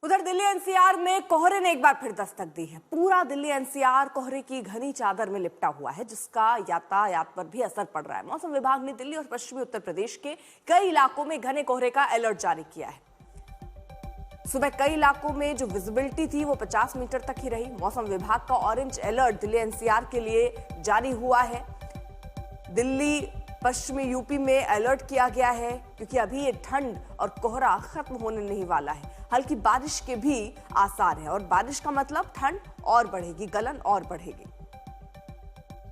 उधर दिल्ली एनसीआर में कोहरे ने एक बार फिर दस्तक दी है। पूरा दिल्ली एनसीआर कोहरे की घनी चादर में लिपटा हुआ है, जिसका यातायात पर भी असर पड़ रहा है। मौसम विभाग ने दिल्ली और पश्चिमी उत्तर प्रदेश के कई इलाकों में घने कोहरे का अलर्ट जारी किया है। सुबह कई इलाकों में जो विजिबिलिटी थी वो 50 मीटर तक ही रही। मौसम विभाग का ऑरेंज अलर्ट दिल्ली एनसीआर के लिए जारी हुआ है। दिल्ली पश्चिमी यूपी में अलर्ट किया गया है, क्योंकि अभी ये ठंड और कोहरा खत्म होने नहीं वाला है। हल्की बारिश के भी आसार है, और बारिश का मतलब ठंड और बढ़ेगी, गलन और बढ़ेगी।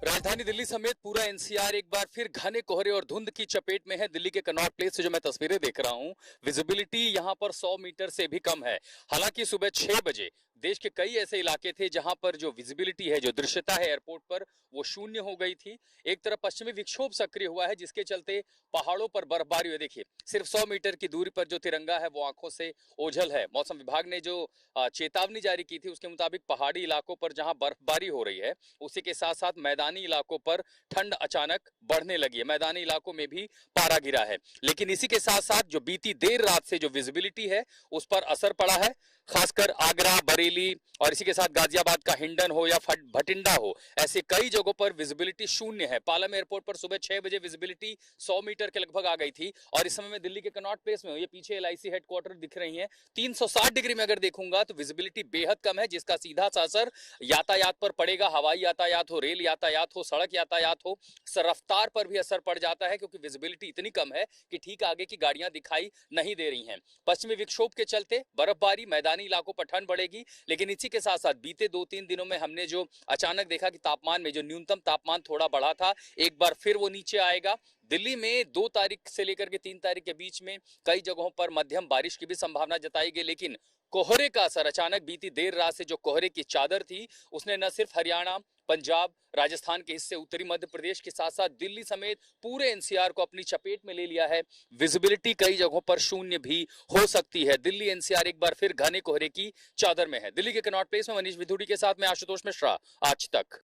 राजधानी दिल्ली समेत पूरा एनसीआर एक बार फिर घने कोहरे और धुंध की चपेट में है। दिल्ली के कनॉट प्लेस से जो मैं तस्वीरें देख रहा हूं, विजिबिलिटी यहां पर 100 मीटर से भी कम है। हालांकि सुबह 6 बजे देश के कई ऐसे इलाके थे जहां पर जो विजिबिलिटी है, जो दृश्यता है एयरपोर्ट पर, वो शून्य हो गई थी। एक तरफ पश्चिमी विक्षोभ सक्रिय हुआ है, जिसके चलते पहाड़ों पर बर्फबारी हुई। देखिए, सिर्फ 100 मीटर की दूरी पर जो तिरंगा है वो आंखों से ओझल है। मौसम विभाग ने जो चेतावनी जारी की थी उसके मुताबिक पहाड़ी इलाकों पर जहां बर्फबारी हो रही है, उसी के साथ साथ मैदानी इलाकों पर ठंड अचानक बढ़ने लगी है। मैदानी इलाकों में भी पारा गिरा है। लेकिन इसी के साथ साथ जो बीती देर रात से जो विजिबिलिटी है उस पर असर पड़ा है। खासकर आगरा, बरेली और इसी के साथ गाजियाबाद का हिंडन हो या भटिंडा हो, ऐसे कई जगहों पर विजिबिलिटी शून्य है। पालम एयरपोर्ट पर सुबह 6 बजे विजिबिलिटी 100 मीटर के लगभग आ गई थी, और इस समय मैं दिल्ली के कनॉट प्लेस में हूं। ये पीछे LIC हेडक्वार्टर दिख रही है। 360 डिग्री में अगर देखूंगा तो विजिबिलिटी बेहद कम है, जिसका सीधा सा असर यातायात पर पड़ेगा। हवाई यातायात हो, रेल यातायात हो, सड़क यातायात हो, रफ्तार पर भी असर पड़ जाता है, क्योंकि विजिबिलिटी इतनी कम है कि ठीक आगे की गाड़ियां दिखाई नहीं दे रही हैं। पश्चिमी विक्षोभ के चलते बर्फबारी, मैदानी इलाकों पर ठंड बढ़ेगी। लेकिन इसी के साथ साथ बीते 2-3 दिनों में हमने जो अचानक देखा कि तापमान में जो न्यूनतम तापमान थोड़ा बढ़ा था, एक बार फिर वो नीचे आएगा। दिल्ली में 2 तारीख से लेकर के 3 तारीख के बीच में कई जगहों पर मध्यम बारिश की भी संभावना जताई गई। लेकिन कोहरे का असर अचानक बीती देर रात से जो कोहरे की चादर थी, उसने न सिर्फ हरियाणा, पंजाब, राजस्थान के हिस्से, उत्तरी मध्य प्रदेश के साथ साथ दिल्ली समेत पूरे एनसीआर को अपनी चपेट में ले लिया है। विजिबिलिटी कई जगहों पर शून्य भी हो सकती है। दिल्ली एनसीआर एक बार फिर घने कोहरे की चादर में है। दिल्ली के कनॉट प्लेस में मनीष विधुड़ी के साथ मैं आशुतोष मिश्रा, आज तक।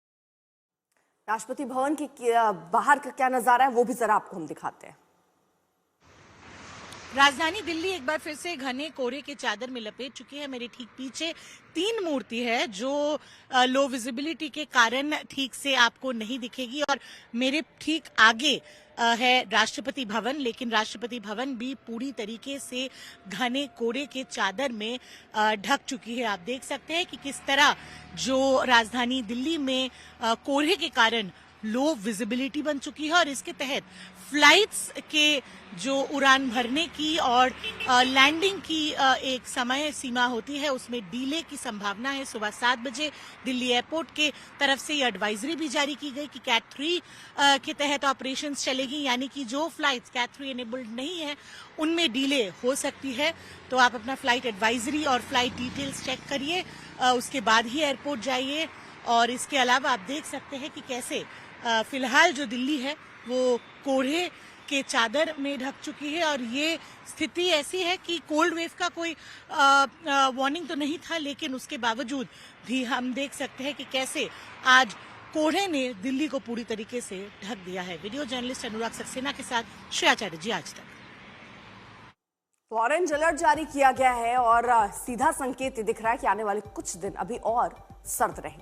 राष्ट्रपति भवन के बाहर का क्या नजारा है वो भी जरा आपको हम दिखाते हैं। राजधानी दिल्ली एक बार फिर से घने कोहरे के चादर में लपेट चुकी है। मेरे ठीक पीछे 3 मूर्ति है जो लो विजिबिलिटी के कारण ठीक से आपको नहीं दिखेगी, और मेरे ठीक आगे है राष्ट्रपति भवन। लेकिन राष्ट्रपति भवन भी पूरी तरीके से घने कोहरे के चादर में ढक चुकी है। आप देख सकते हैं कि किस तरह जो राजधानी दिल्ली में कोहरे के कारण लो विजिबिलिटी बन चुकी है, और इसके तहत फ्लाइट्स के जो उड़ान भरने की और लैंडिंग की एक समय सीमा होती है, उसमें डिले की संभावना है। सुबह 7 बजे दिल्ली एयरपोर्ट के तरफ से ये एडवाइजरी भी जारी की गई कि कैट 3 के तहत ऑपरेशंस चलेगी, यानी कि जो फ्लाइट्स कैट 3 एनेबल्ड नहीं है उनमें डिले हो सकती है। तो आप अपना फ्लाइट एडवाइजरी और फ्लाइट डिटेल्स चेक करिए, उसके बाद ही एयरपोर्ट जाइए। और इसके अलावा आप देख सकते हैं कि कैसे फिलहाल जो दिल्ली है वो कोहरे के चादर में ढक चुकी है, और ये स्थिति ऐसी है कि कोल्ड वेव का कोई वार्निंग तो नहीं था, लेकिन उसके बावजूद भी हम देख सकते हैं कि कैसे आज कोहरे ने दिल्ली को पूरी तरीके से ढक दिया है। वीडियो जर्नलिस्ट अनुराग सक्सेना के साथ श्रेया चैटर्जी, आज तक। ऑरेंज अलर्ट जारी किया गया है, और सीधा संकेत दिख रहा है कि आने वाले कुछ दिन अभी और सर्द रहेंगे।